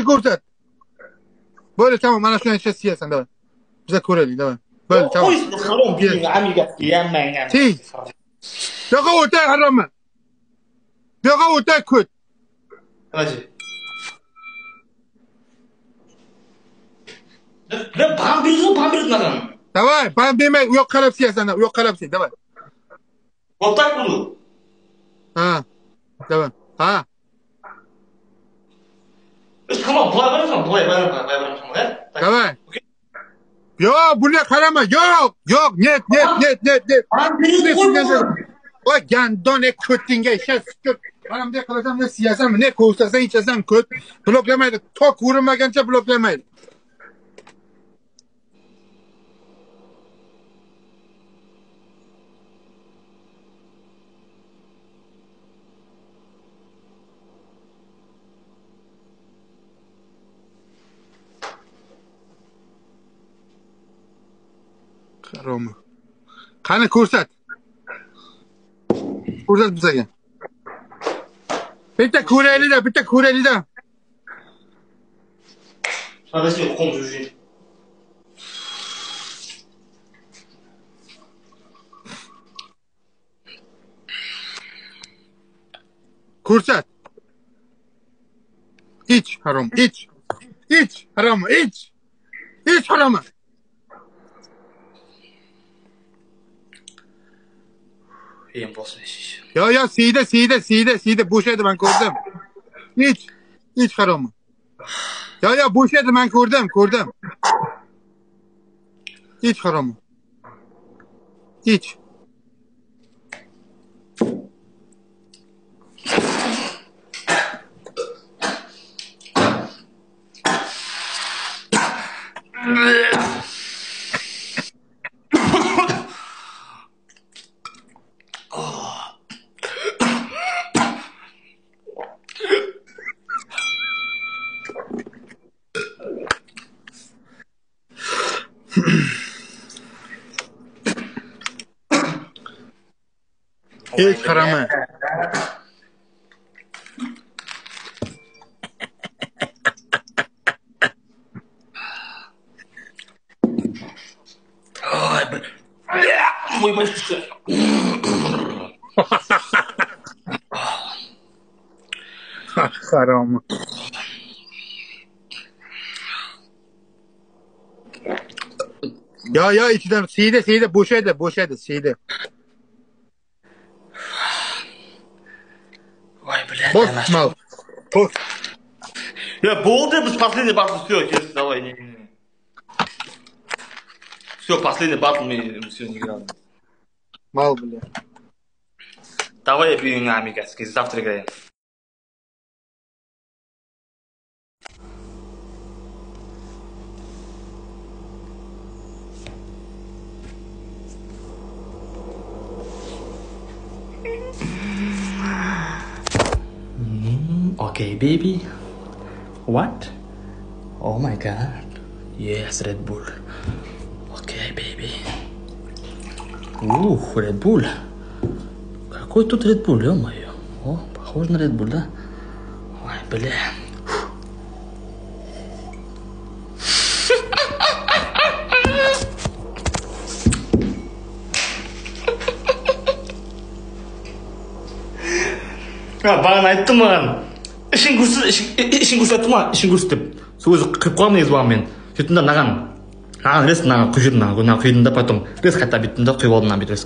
ko'rsat. Böyle tamam, mana shuni aytishni siyasan, davay. Biza ko'raylik, davay. Böyle tamam. Qo'y, harom puling amigasiga yammangan. Tey. Yo'q, o'tay harommi? Yo'q, o'tay ko't. Hadi. Ne pampirni nadan. Davay, ben demay, yo'q qarab siyasan, yo'q qarab siy, davay. Otak budu. Ha. Davay. Ha. Tamam, bulay bana. Davay. Yo'q, bunga qarama, yo'q. Yo'q, net. Pampirni qo'y. Voy, gandone ko'tingga ishas ko't. Mana bunday qilasan, ne siyasanmi, ne ko'rsasan, ichasan ko't. Bloklamaydi. Tok urinmagancha bloklamaydi. Haromi. Qani ko'rsat. Ko'rsat bizaga. Bitta ko'raylik-da. Sadece komşucu. Ko'rsat. İç harom, iç. İç harom, iç. İç harom. İyiyim boss iş. Ya siyde bo'shaydi, ben ko'rdim. İç harom. Ya bo'shaydi, ben ko'rdim. İç harom. İç. İç haramı. Ay be. Muy başlısı. Haramı. Ya içinden siyde bo'shaydi siyde. Vay блядь. Bosma. Bos. Я болды, біз последний батл, все, кес, давай, не. Все, последний батл, мы все не играем. Mal bile. Давай, бьем амигаски, завтра играем. Okay, baby. What? Oh my god. Yes, Red Bull. Okay, baby. Red Bull. Какой тут Red Bull, ё-моё. О, похож на Red Bull, да? Ой, бля. Бағана айттым маған. Ішін көрсетті ма? Ішін көрсетіп. Сол өзі қиып қойған негізі бағамен. Сөйттім да наған рез құйып жүрдім, наған құйдым да потом рез қайта бүйттім да құйып алдым, наған бүйт рез.